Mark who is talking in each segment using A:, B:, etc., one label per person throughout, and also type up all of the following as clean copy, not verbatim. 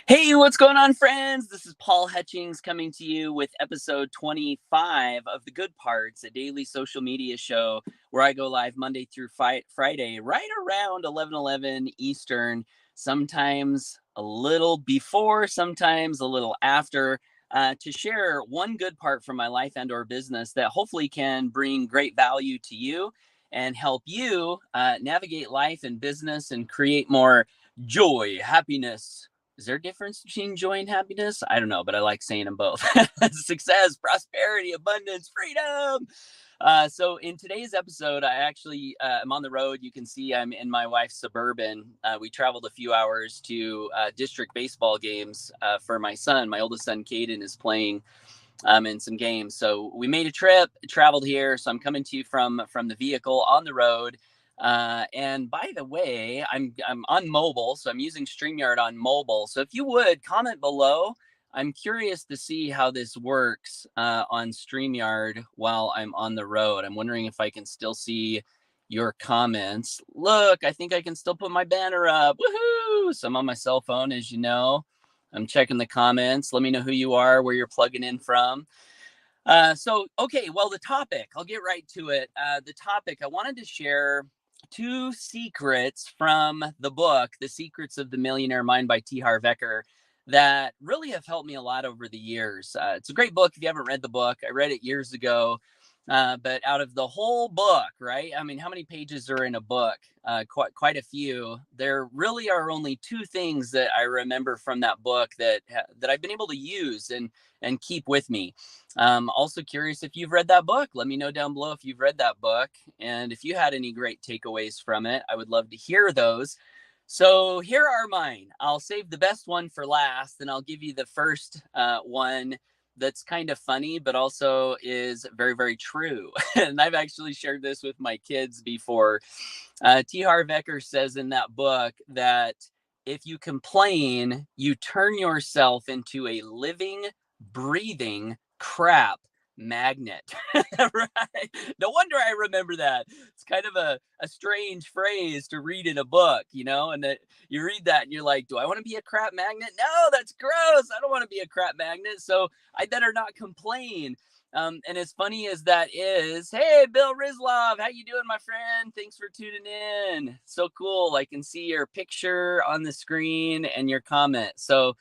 A: Hey, what's going on, friends? This is Paul Hutchings coming to you with episode 25 of The Good Parts, a daily social media show where I go live Monday through Friday, right around 11:11 Eastern, sometimes a little before, sometimes a little after, to share one good part from my life and/or business that hopefully can bring great value to you and help you navigate life and business and create more joy, happiness. Is there a difference between joy and happiness? I don't know, but I like saying them both. Success, prosperity, abundance, freedom. So in today's episode, I actually am on the road. You can see I'm in my wife's Suburban. We traveled a few hours to district baseball games for my son. My oldest son, Caden, is playing in some games. So we made a trip, traveled here. So I'm coming to you from the vehicle on the road. And by the way, I'm on mobile, so I'm using StreamYard on mobile. So if you would comment below, I'm curious to see how this works on StreamYard while I'm on the road. I'm wondering if I can still see your comments. Look, I think I can still put my banner up. Woohoo! So I'm on my cell phone, as you know. I'm checking the comments. Let me know who you are, where you're plugging in from. Okay, well, the topic, I'll get right to it. The topic, I wanted to share two secrets from the book, The Secrets of the Millionaire Mind by T Harv Eker, that really have helped me a lot over the years. It's a great book. If you haven't read the book, I read it years ago. But out of the whole book, right? I mean, how many pages are in a book? Quite a few. There really are only two things that I remember from that book that I've been able to use and keep with me. Also curious if you've read that book. Let me know down below if you've read that book. And if you had any great takeaways from it, I would love to hear those. So here are mine. I'll save the best one for last, and I'll give you the first one that's kind of funny, but also is very, very true. And I've actually shared this with my kids before. T Harv Eker says in that book that if you complain, you turn yourself into a living, breathing crap magnet. Right? No wonder I remember that. It's kind of a strange phrase to read in a book, and that you read that and you're like, do I want to be a crap magnet? No, that's gross. I don't want to be a crap magnet. So I better not complain. And as funny as that is, hey, Bill Rizlov, how you doing, my friend? Thanks for tuning in. So cool. I can see your picture on the screen and your comment. So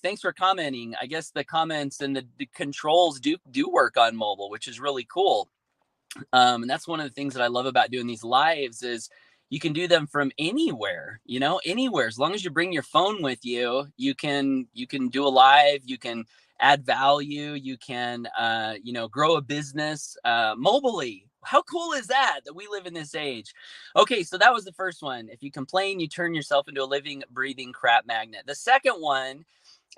A: thanks for commenting. I guess the comments and the controls do work on mobile, which is really cool. And that's one of the things that I love about doing these lives is you can do them from anywhere, anywhere. As long as you bring your phone with you, you can do a live, you can add value, you can grow a business mobily. How cool is that we live in this age? Okay, so that was the first one. If you complain, you turn yourself into a living, breathing crap magnet. The second one,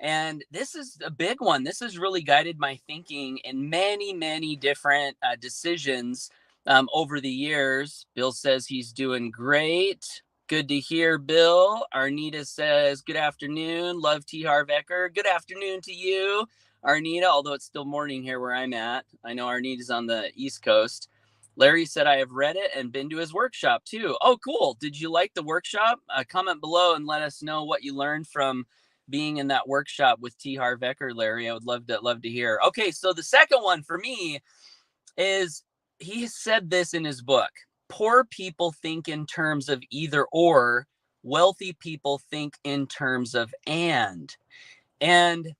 A: and this is a big one. This has really guided my thinking in many, many different decisions over the years. Bill says he's doing great. Good to hear, Bill. Arnita says, good afternoon. Love T Harv Eker. Good afternoon to you, Arnita, although it's still morning here where I'm at. I know Arnita's on the East Coast. Larry said, I have read it and been to his workshop too. Oh, cool. Did you like the workshop? Comment below and let us know what you learned from being in that workshop with T Harv Eker, Larry. I would love to hear. Okay, so the second one for me is he said this in his book. Poor people think in terms of either or, wealthy people think in terms of and. And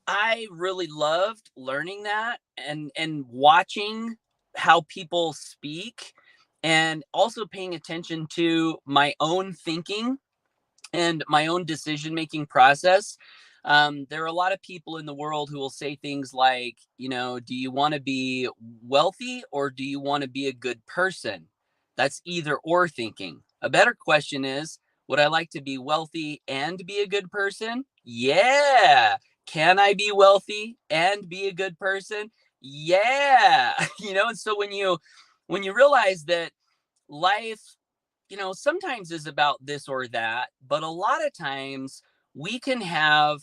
A: I really loved learning that and watching how people speak and also paying attention to my own thinking and my own decision making process. There are a lot of people in the world who will say things like, do you want to be wealthy or do you want to be a good person? That's either or thinking. A better question is, would I like to be wealthy and be a good person? Yeah. Can I be wealthy and be a good person? Yeah. And so when you realize that life sometimes is about this or that, but a lot of times we can have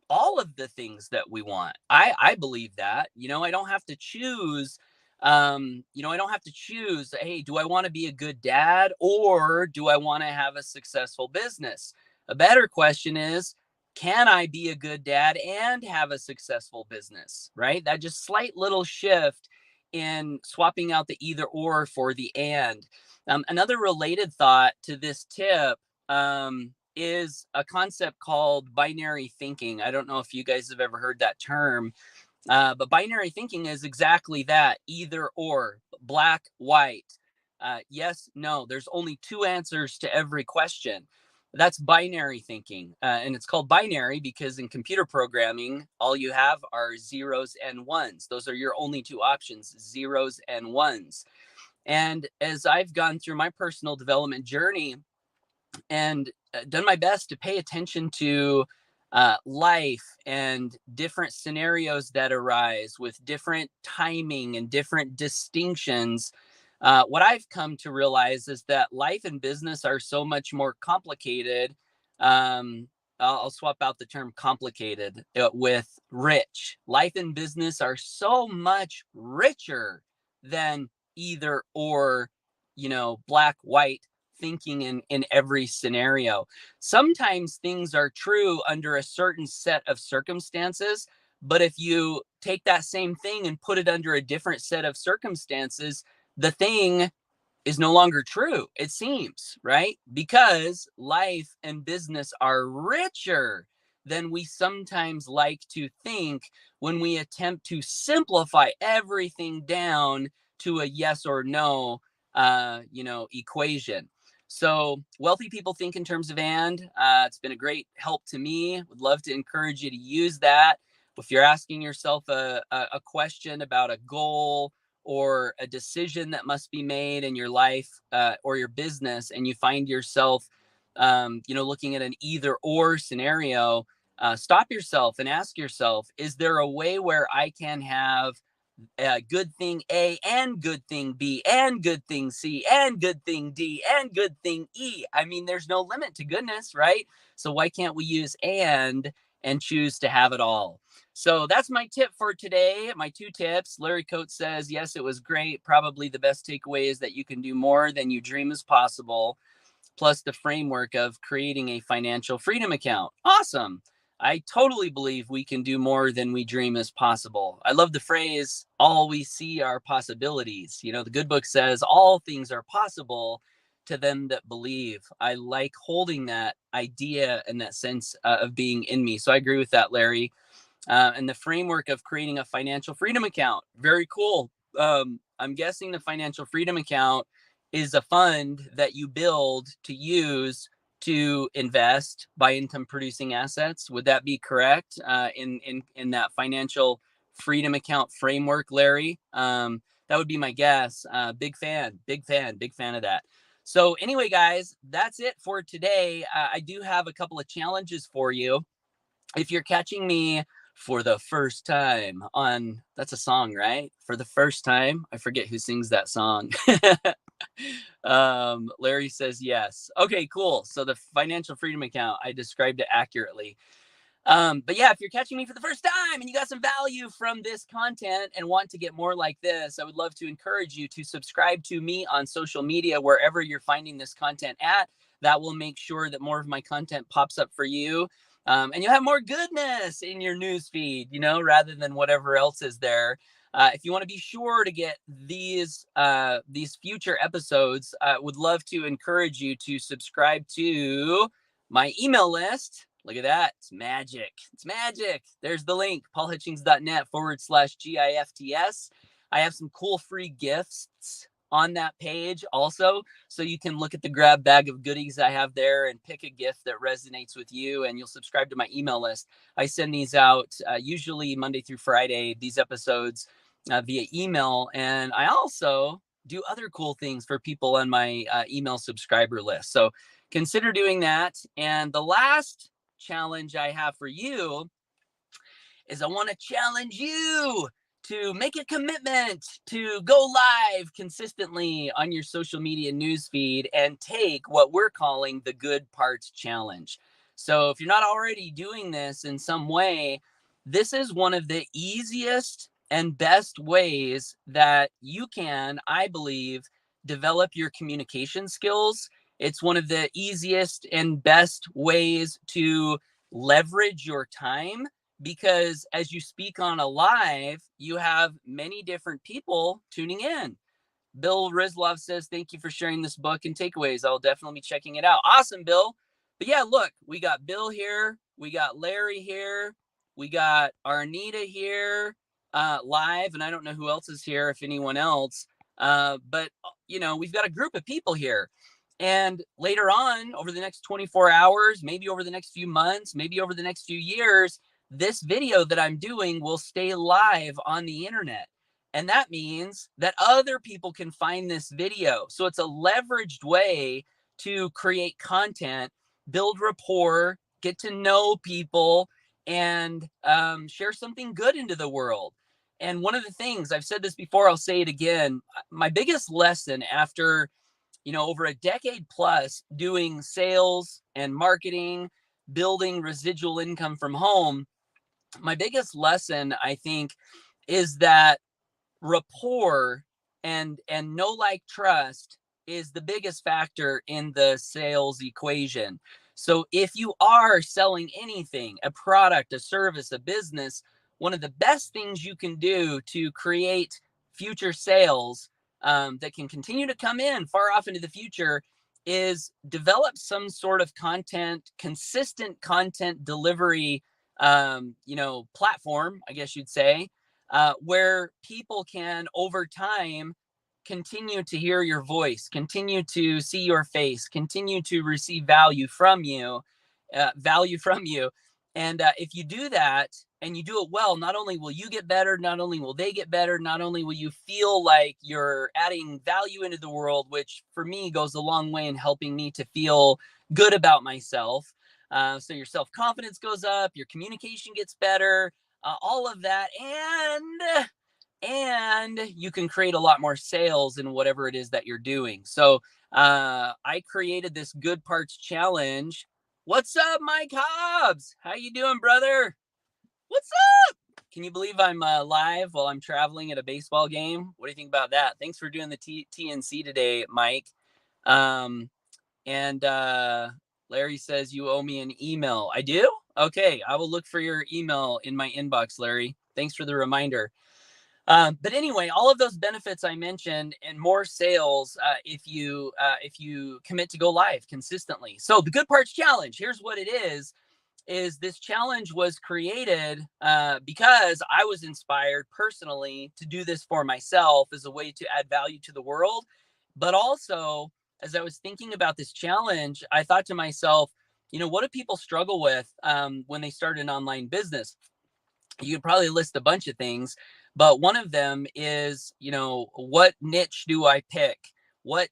A: all of the things that we want. I believe that, I don't have to choose. I don't have to choose, hey, do I want to be a good dad or do I want to have a successful business? A better question is, can I be a good dad and have a successful business, right? That just slight little shift in swapping out the either or for the and. Another related thought to this tip is a concept called binary thinking. I don't know if you guys have ever heard that term, but binary thinking is exactly that, either or, black, white, yes, no. There's only two answers to every question. That's binary thinking. And it's called binary because in computer programming, all you have are zeros and ones. Those are your only two options, zeros and ones. And as I've gone through my personal development journey, and done my best to pay attention to life and different scenarios that arise with different timing and different distinctions. What I've come to realize is that life and business are so much more complicated. I'll swap out the term complicated with rich. Life and business are so much richer than either or, black, white thinking in every scenario. Sometimes things are true under a certain set of circumstances, but if you take that same thing and put it under a different set of circumstances, the thing is no longer true, it seems, right? Because life and business are richer than we sometimes like to think when we attempt to simplify everything down to a yes or no, equation. So wealthy people think in terms of and. It's been a great help to me. Would love to encourage you to use that. If you're asking yourself a question about a goal or a decision that must be made in your life or your business, and you find yourself, looking at an either or scenario, stop yourself and ask yourself, is there a way where I can have good thing A and good thing B and good thing C and good thing D and good thing E? I mean, there's no limit to goodness, right? So why can't we use and choose to have it all? So that's my tip for today. My two tips. Larry Coates says, yes, it was great. Probably the best takeaway is that you can do more than you dream is possible, plus the framework of creating a financial freedom account. Awesome. I totally believe we can do more than we dream is possible. I love the phrase, all we see are possibilities. The good book says all things are possible to them that believe. I like holding that idea and that sense of being in me. So I agree with that, Larry. And the framework of creating a financial freedom account. Very cool. I'm guessing the financial freedom account is a fund that you build to use to invest by income producing assets. Would that be correct in that financial freedom account framework, Larry? That would be my guess. Big fan of that. So anyway, guys, that's it for today. I do have a couple of challenges for you. If you're catching me for the first time on, that's a song, right? For the first time. I forget who sings that song. Larry says yes. Okay, cool. So the financial freedom account, I described it accurately. But yeah, if you're catching me for the first time and you got some value from this content and want to get more like this, I would love to encourage you to subscribe to me on social media, wherever you're finding this content at. That will make sure that more of my content pops up for you. And you'll have more goodness in your news feed, rather than whatever else is there. If you want to be sure to get these future episodes, would love to encourage you to subscribe to my email list. Look at that. It's magic. It's magic. There's the link, paulhutchings.net/GIFTS. I have some cool free gifts on that page also. So you can look at the grab bag of goodies I have there and pick a gift that resonates with you, and you'll subscribe to my email list. I send these out usually Monday through Friday, these episodes via email. And I also do other cool things for people on my email subscriber list. So consider doing that. And the last challenge I have for you is I want to challenge you to make a commitment to go live consistently on your social media newsfeed and take what we're calling the Good Parts Challenge. So if you're not already doing this in some way, this is one of the easiest and best ways that you can, I believe, develop your communication skills. It's one of the easiest and best ways to leverage your time, because as you speak on a live, you have many different people tuning in. Bill Rizlov says, thank you for sharing this book and takeaways. I'll definitely be checking it out. Awesome, Bill. But yeah, look, we got Bill here. We got Larry here. We got Arnita here live. And I don't know who else is here, if anyone else. But, we've got a group of people here. And later on, over the next 24 hours, maybe over the next few months, maybe over the next few years, this video that I'm doing will stay live on the internet. And that means that other people can find this video. So it's a leveraged way to create content, build rapport, get to know people, and share something good into the world. And one of the things, I've said this before, I'll say it again, my biggest lesson after, over a decade plus doing sales and marketing, building residual income from home, my biggest lesson, I think, is that rapport and know, like, trust is the biggest factor in the sales equation. So if you are selling anything, a product, a service, a business, one of the best things you can do to create future sales that can continue to come in far off into the future is develop some sort of content, consistent content delivery, platform, I guess you'd say, where people can over time continue to hear your voice, continue to see your face, continue to receive value from you. And if you do that and you do it well, not only will you get better, not only will they get better, not only will you feel like you're adding value into the world, which for me goes a long way in helping me to feel good about myself. So your self-confidence goes up, your communication gets better, all of that, and you can create a lot more sales in whatever it is that you're doing. So I created this good parts challenge. What's up, Mike Hobbs? How you doing, brother? What's up? Can you believe I'm live while I'm traveling at a baseball game? What do you think about that? Thanks for doing the TNC today, Mike. And Larry says you owe me an email. I do? Okay, I will look for your email in my inbox, Larry. Thanks for the reminder. But anyway, all of those benefits I mentioned and more sales if you commit to go live consistently. So the Good Parts Challenge, here's what it is this challenge was created because I was inspired personally to do this for myself as a way to add value to the world. But also, as I was thinking about this challenge, I thought to myself, what do people struggle with when they start an online business? You could probably list a bunch of things, but one of them is, what niche do I pick? What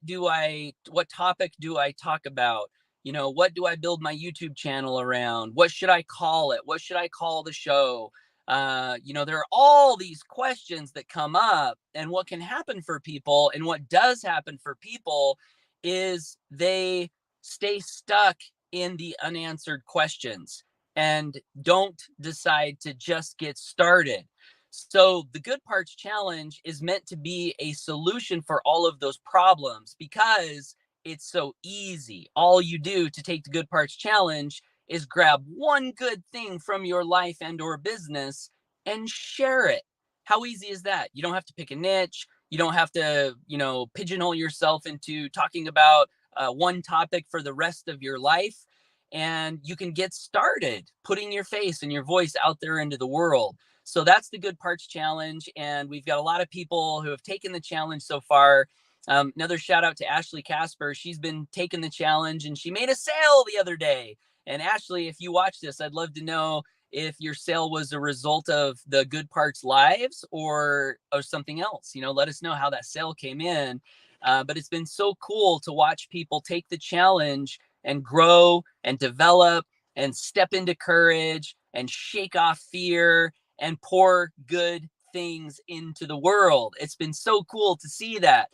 A: topic do I talk about? What do I build my YouTube channel around? What should I call it? What should I call the show? There are all these questions that come up, and what can happen for people, and what does happen for people is they stay stuck in the unanswered questions and don't decide to just get started. So the Good Parts Challenge is meant to be a solution for all of those problems because it's so easy. All you do to take the Good Parts Challenge is grab one good thing from your life and or business and share it. How easy is that? You don't have to pick a niche. You don't have to, pigeonhole yourself into talking about one topic for the rest of your life. And you can get started putting your face and your voice out there into the world. So that's the Good Parts Challenge. And we've got a lot of people who have taken the challenge so far. Another shout out to Ashley Casper. She's been taking the challenge and she made a sale the other day. And Ashley, if you watch this, I'd love to know if your sale was a result of the Good Parts Lives or something else. Let us know how that sale came in. But it's been so cool to watch people take the challenge and grow and develop and step into courage and shake off fear and pour good things into the world. It's been so cool to see that.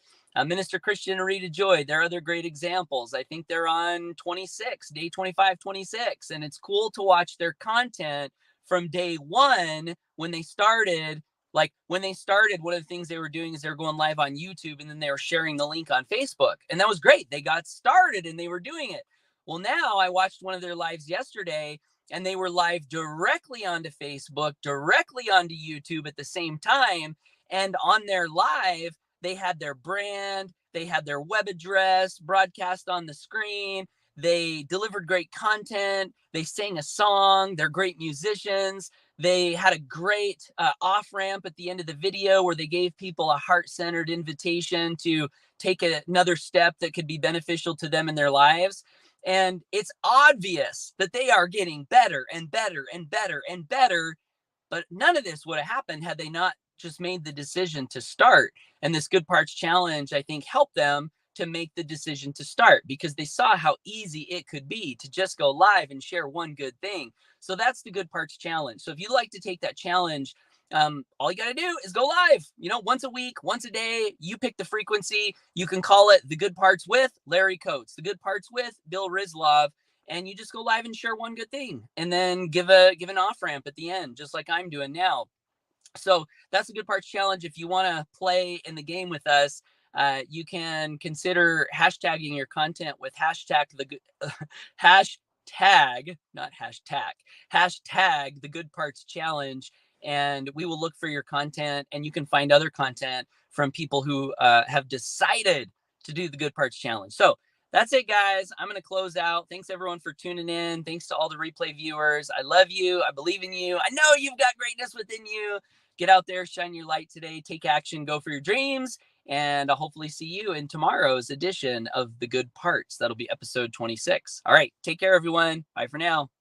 A: Minister Christian and Rita Joy, they're other great examples. I think they're on 26, day 25, 26. And it's cool to watch their content from day one when they started. Like when they started, one of the things they were doing is they were going live on YouTube and then they were sharing the link on Facebook. And that was great. They got started and they were doing it. Well, now I watched one of their lives yesterday and they were live directly onto Facebook, directly onto YouTube at the same time. And on their live, they had their brand, they had their web address broadcast on the screen. They delivered great content. They sang a song. They're great musicians. They had a great off ramp at the end of the video where they gave people a heart centered invitation to take another step that could be beneficial to them in their lives. And it's obvious that they are getting better and better and better and better. But none of this would have happened had they not just made the decision to start. And this Good Parts Challenge, I think, helped them to make the decision to start because they saw how easy it could be to just go live and share one good thing. So that's the Good Parts Challenge. So if you'd like to take that challenge, all you got to do is go live, once a week, once a day. You pick the frequency. You can call it The Good Parts with Larry Coates, The Good Parts with Bill Rizlov, and you just go live and share one good thing and then give an off ramp at the end, just like I'm doing now. So that's the Good Parts Challenge. If you want to play in the game with us, you can consider hashtagging your content with hashtag, not hashtag the Good Parts Challenge. And we will look for your content, and you can find other content from people who have decided to do the Good Parts Challenge. So that's it, guys. I'm going to close out. Thanks, everyone, for tuning in. Thanks to all the replay viewers. I love you. I believe in you. I know you've got greatness within you. Get out there, shine your light today, take action, go for your dreams, and I'll hopefully see you in tomorrow's edition of The Good Parts. That'll be episode 26. All right, take care, everyone. Bye for now.